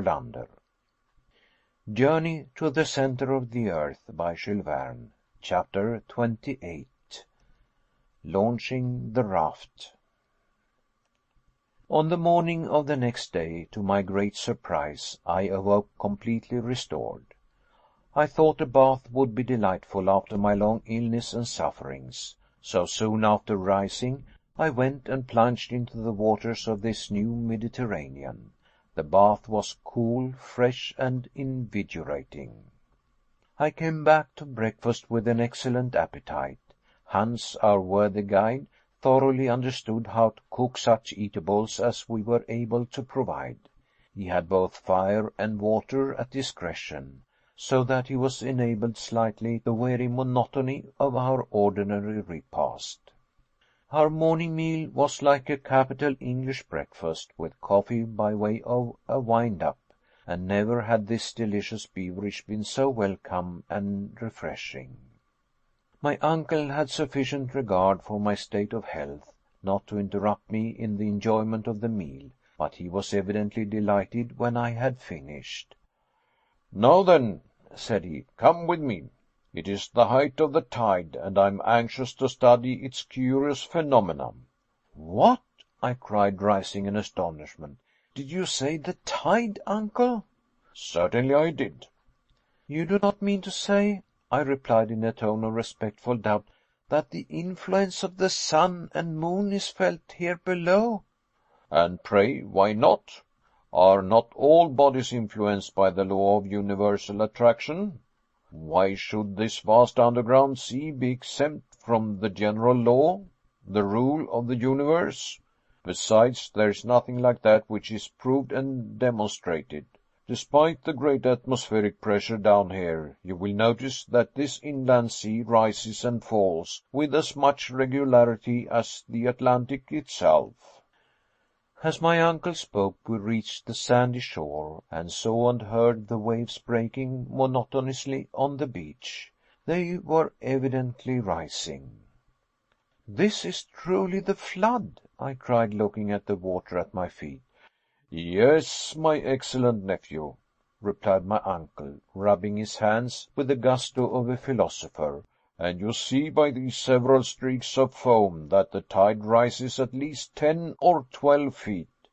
Rolander. Journey to the Center of the Earth by Jules Verne. Chapter 28. Launching the Raft. On the morning of the next day, to my great surprise, I awoke completely restored. I thought a bath would be delightful after my long illness and sufferings. So soon after rising, I went and plunged into the waters of this new Mediterranean. The bath was cool, fresh, and invigorating. I came back to breakfast with an excellent appetite. Hans, our worthy guide, thoroughly understood how to cook such eatables as we were able to provide. He had both fire and water at discretion, so that he was enabled slightly to weary monotony of our ordinary repast. Our morning meal was like a capital English breakfast, with coffee by way of a wind-up, and never had this delicious beverage been so welcome and refreshing. My uncle had sufficient regard for my state of health not to interrupt me in the enjoyment of the meal, but he was evidently delighted when I had finished. "Now then," said he, "come with me. It is the height of the tide, and I am anxious to study its curious phenomena." "What!" I cried, rising in astonishment. "Did you say the tide, uncle?" "Certainly I did." "You do not mean to say," I replied in a tone of respectful doubt, "that the influence of the sun and moon is felt here below?" "And pray, why not? Are not all bodies influenced by the law of universal attraction? Why should this vast underground sea be exempt from the general law, the rule of the universe? Besides, there is nothing like that which is proved and demonstrated. Despite the great atmospheric pressure down here, you will notice that this inland sea rises and falls with as much regularity as the Atlantic itself." As my uncle spoke, we reached the sandy shore, and saw and heard the waves breaking monotonously on the beach. They were evidently rising. "This is truly the flood," I cried, looking at the water at my feet. "Yes, my excellent nephew," replied my uncle, rubbing his hands with the gusto of a philosopher, "and you see by these several streaks of foam that the tide rises at least 10 or 12 feet."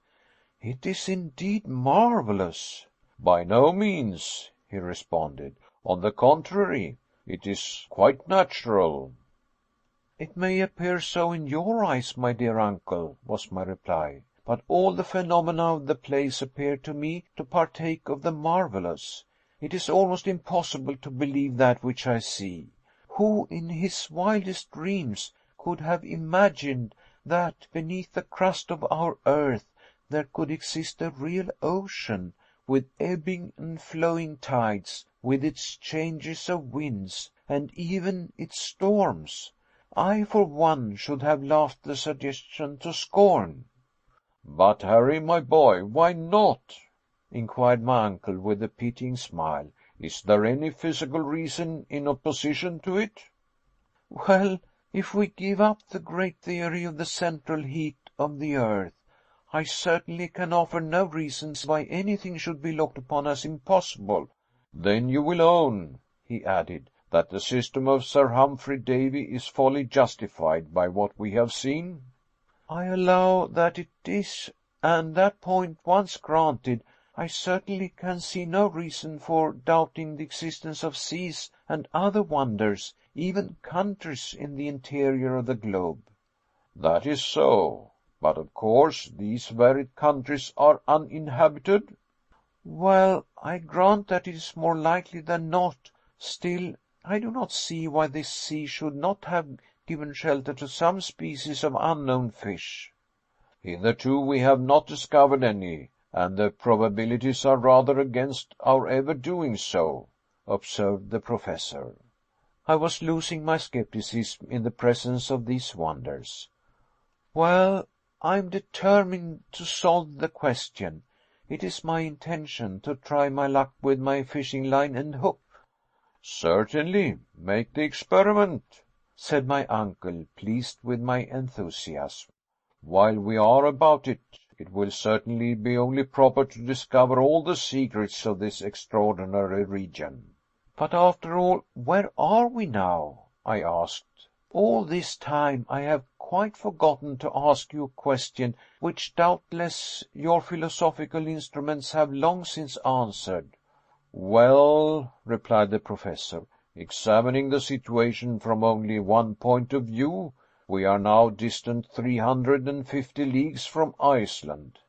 "It is indeed marvelous." "By no means," he responded. "On the contrary, it is quite natural." "It may appear so in your eyes, my dear uncle," was my reply, "but all the phenomena of the place appear to me to partake of the marvelous. It is almost impossible to believe that which I see. Who in his wildest dreams could have imagined that beneath the crust of our earth there could exist a real ocean, with ebbing and flowing tides, with its changes of winds, and even its storms? I, for one, should have laughed the suggestion to scorn." "But, Harry, my boy, why not?" inquired my uncle with a pitying smile. "Is there any physical reason in opposition to it?" "Well, if we give up the great theory of the central heat of the earth, I certainly can offer no reasons why anything should be looked upon as impossible." "Then you will own," he added, "that the system of Sir Humphry Davy is fully justified by what we have seen?" "I allow that it is, and that point once granted, I certainly can see no reason for doubting the existence of seas and other wonders, even countries in the interior of the globe." "That is so, but of course these varied countries are uninhabited?" "Well, I grant that it is more likely than not. Still, I do not see why this sea should not have given shelter to some species of unknown fish." "Hitherto we have not discovered any, and the probabilities are rather against our ever doing so," observed the Professor. I was losing my skepticism in the presence of these wonders. "Well, I am determined to solve the question. It is my intention to try my luck with my fishing line and hook." "Certainly, make the experiment," said my uncle, pleased with my enthusiasm. "While we are about it, It will certainly be only proper to discover all the secrets of this extraordinary region." "But after all, where are we now?" I asked. "All this time I have quite forgotten to ask you a question which doubtless your philosophical instruments have long since answered." "Well," replied the Professor, "examining the situation from only one point of view, we are now distant 350 leagues from Iceland."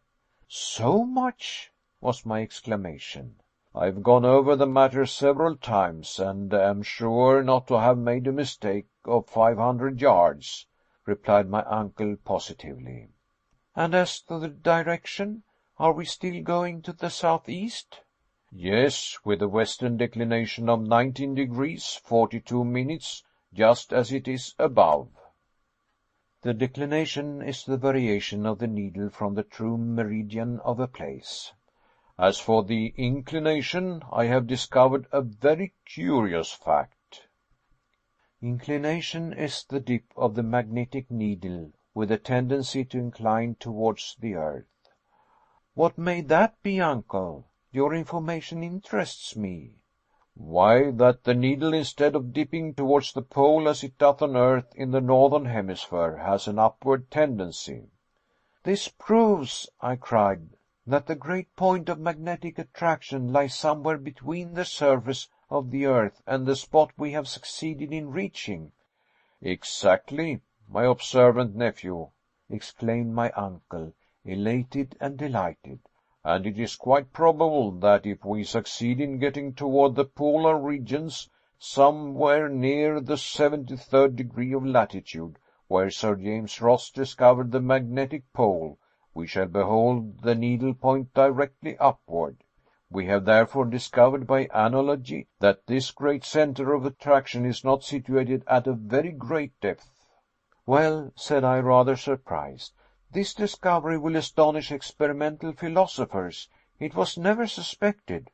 "So much!" was my exclamation. "I've gone over the matter several times, and am sure not to have made a mistake of 500 yards," replied my uncle positively. "And as to the direction, are we still going to the southeast?" "Yes, with a western declination of 19 degrees 42 minutes, just as it is above." The declination is the variation of the needle from the true meridian of a place. "As for the inclination, I have discovered a very curious fact." Inclination is the dip of the magnetic needle with a tendency to incline towards the earth. "What may that be, uncle? Your information interests me." "Why, that the needle, instead of dipping towards the pole as it doth on earth in the northern hemisphere, has an upward tendency." "This proves," I cried, "that the great point of magnetic attraction lies somewhere between the surface of the earth and the spot we have succeeded in reaching." "Exactly, my observant nephew," exclaimed my uncle, elated and delighted. "And it is quite probable that if we succeed in getting toward the polar regions, somewhere near the 73rd degree of latitude, where Sir James Ross discovered the magnetic pole, we shall behold the needle point directly upward. We have therefore discovered by analogy that this great center of attraction is not situated at a very great depth." "Well," said I, rather surprised, "this discovery will astonish experimental philosophers. It was never suspected."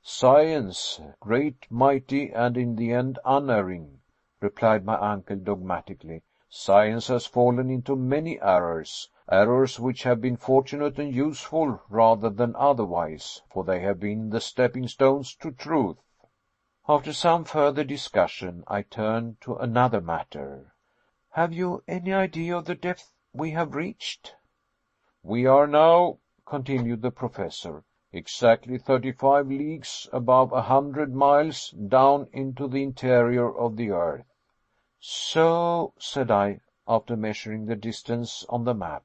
"Science, great, mighty, and in the end unerring," replied my uncle dogmatically, "science has fallen into many errors, errors which have been fortunate and useful rather than otherwise, for they have been the stepping stones to truth." After some further discussion, I turned to another matter. "Have you any idea of the depth we have reached?" "We are now," continued the Professor, "exactly 35 leagues, above 100 miles, down into the interior of the earth." "So," said I, after measuring the distance on the map,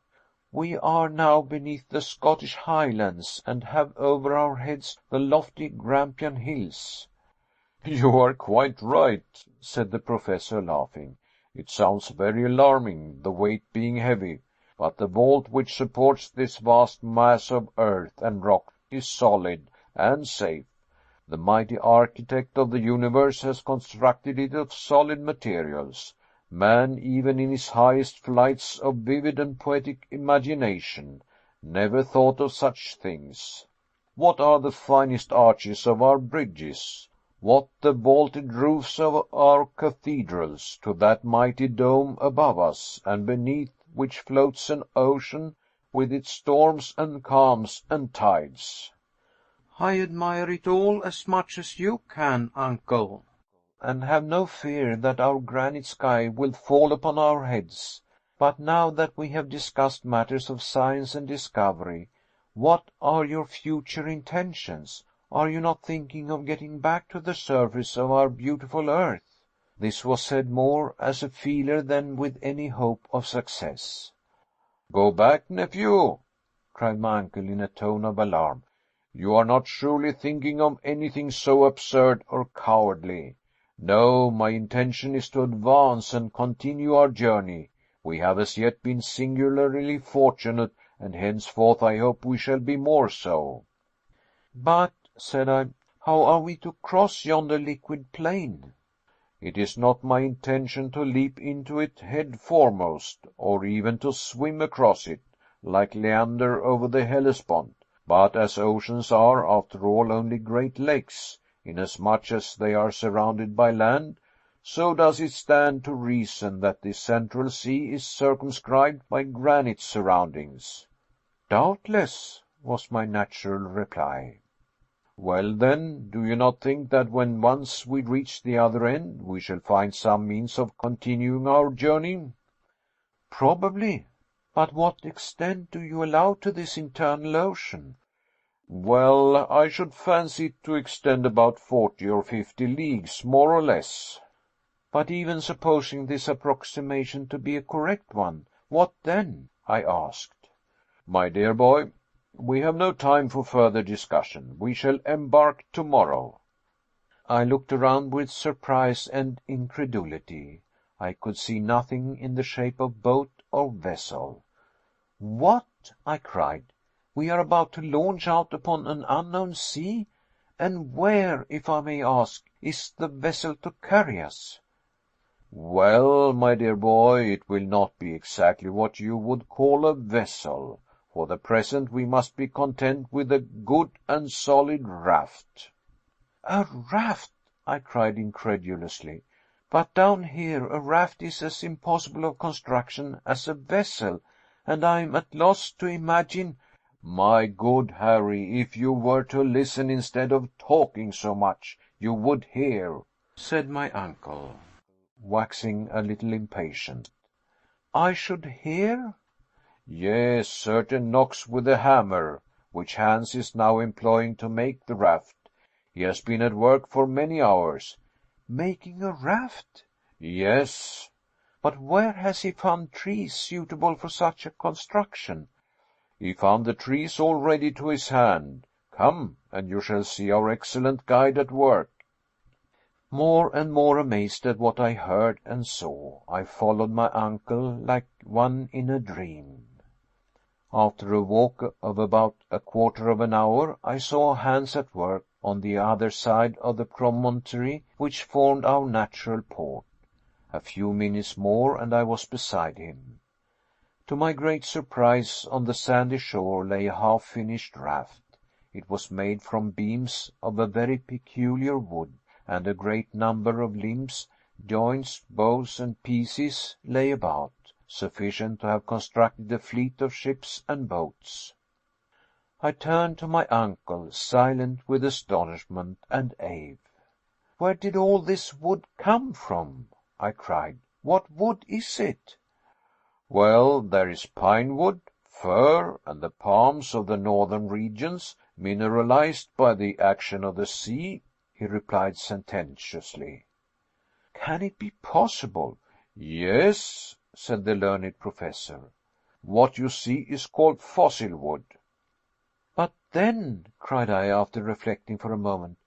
"we are now beneath the Scottish Highlands, and have over our heads the lofty Grampian Hills." "You are quite right," said the Professor, laughing. "It sounds very alarming, the weight being heavy, but the vault which supports this vast mass of earth and rock is solid and safe. The mighty architect of the universe has constructed it of solid materials. Man, even in his highest flights of vivid and poetic imagination, never thought of such things. What are the finest arches of our bridges? What the vaulted roofs of our cathedrals, to that mighty dome above us, and beneath which floats an ocean with its storms and calms and tides?" "I admire it all as much as you can, uncle, and have no fear that our granite sky will fall upon our heads. But now that we have discussed matters of science and discovery, what are your future intentions? Are you not thinking of getting back to the surface of our beautiful earth?" This was said more as a feeler than with any hope of success. "Go back, nephew!" cried my uncle in a tone of alarm. "You are not surely thinking of anything so absurd or cowardly. No, my intention is to advance and continue our journey. We have as yet been singularly fortunate, and henceforth I hope we shall be more so." "But," said I, "how are we to cross yonder liquid plain?" "It is not my intention to leap into it head foremost, or even to swim across it, like Leander over the Hellespont. But as oceans are, after all, only great lakes, inasmuch as they are surrounded by land, so does it stand to reason that the central sea is circumscribed by granite surroundings." Doubtless, was my natural reply. Well, then, do you not think that when once we reach the other end, we shall find some means of continuing our journey? Probably. But what extent do you allow to this internal ocean? Well, I should fancy it to extend about 40 or 50 leagues, more or less. But even supposing this approximation to be a correct one, what then? I asked. My dear boy, we have no time for further discussion. We shall embark tomorrow. I looked around with surprise and incredulity. I could see nothing in the shape of boat or vessel. What? I cried. We are about to launch out upon an unknown sea? And where, if I may ask, is the vessel to carry us? Well, my dear boy, it will not be exactly what you would call a vessel. For the present we must be content with a good and solid raft. A raft? I cried incredulously. But down here a raft is as impossible of construction as a vessel, and I am at loss to imagine. My good Harry, if you were to listen instead of talking so much, you would hear, said my uncle, waxing a little impatient. I should hear? Yes, certain knocks with a hammer, which Hans is now employing to make the raft. He has been at work for many hours. Making a raft? Yes. But where has he found trees suitable for such a construction? He found the trees all ready to his hand. Come, and you shall see our excellent guide at work. More and more amazed at what I heard and saw, I followed my uncle like one in a dream. After a walk of about a quarter of an hour, I saw Hans at work on the other side of the promontory which formed our natural port. A few minutes more and I was beside him. To my great surprise, on the sandy shore lay a half-finished raft. It was made from beams of a very peculiar wood, and a great number of limbs, joints, bows, and pieces lay about, sufficient to have constructed a fleet of ships and boats. I turned to my uncle, silent with astonishment and awe. Where did all this wood come from? I cried. What wood is it? Well, there is pine wood, fir, and the palms of the northern regions, mineralized by the action of the sea, he replied sententiously. Can it be possible? Yes, said the learned professor. What you see is called fossil wood. But then, cried I, after reflecting for a moment,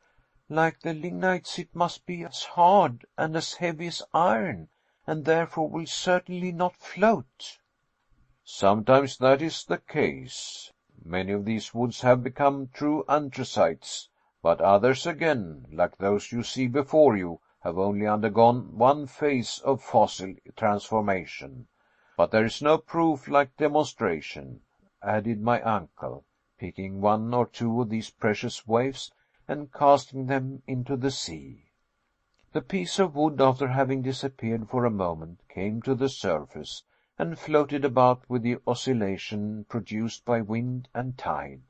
like the lignites, it must be as hard and as heavy as iron, and therefore will certainly not float. Sometimes that is the case. Many of these woods have become true anthracites, but others again, like those you see before you, have only undergone one phase of fossil transformation. But there is no proof like demonstration, added my uncle, picking one or two of these precious waifs and casting them into the sea. The piece of wood, after having disappeared for a moment, came to the surface and floated about with the oscillation produced by wind and tide.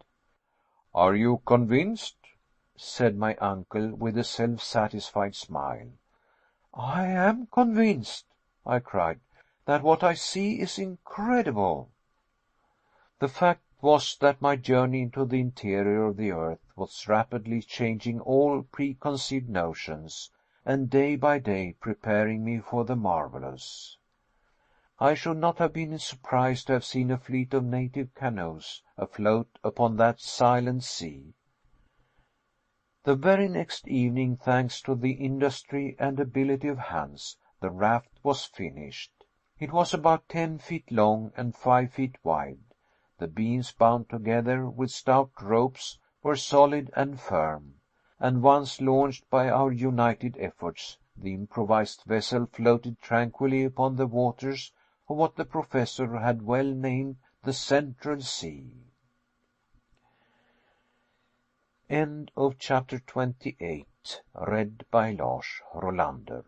Are you convinced? Said my uncle with a self-satisfied smile. I am convinced, I cried, that what I see is incredible. The fact was that my journey into the interior of the earth was rapidly changing all preconceived notions, and day by day preparing me for the marvelous. I should not have been surprised to have seen a fleet of native canoes afloat upon that silent sea. The very next evening, thanks to the industry and ability of Hans, the raft was finished. It was about 10 feet long and 5 feet wide. The beams, bound together with stout ropes, were solid and firm, and once launched by our united efforts, the improvised vessel floated tranquilly upon the waters of what the professor had well named the Central Sea. End of chapter 28. Read by Lars Rolander.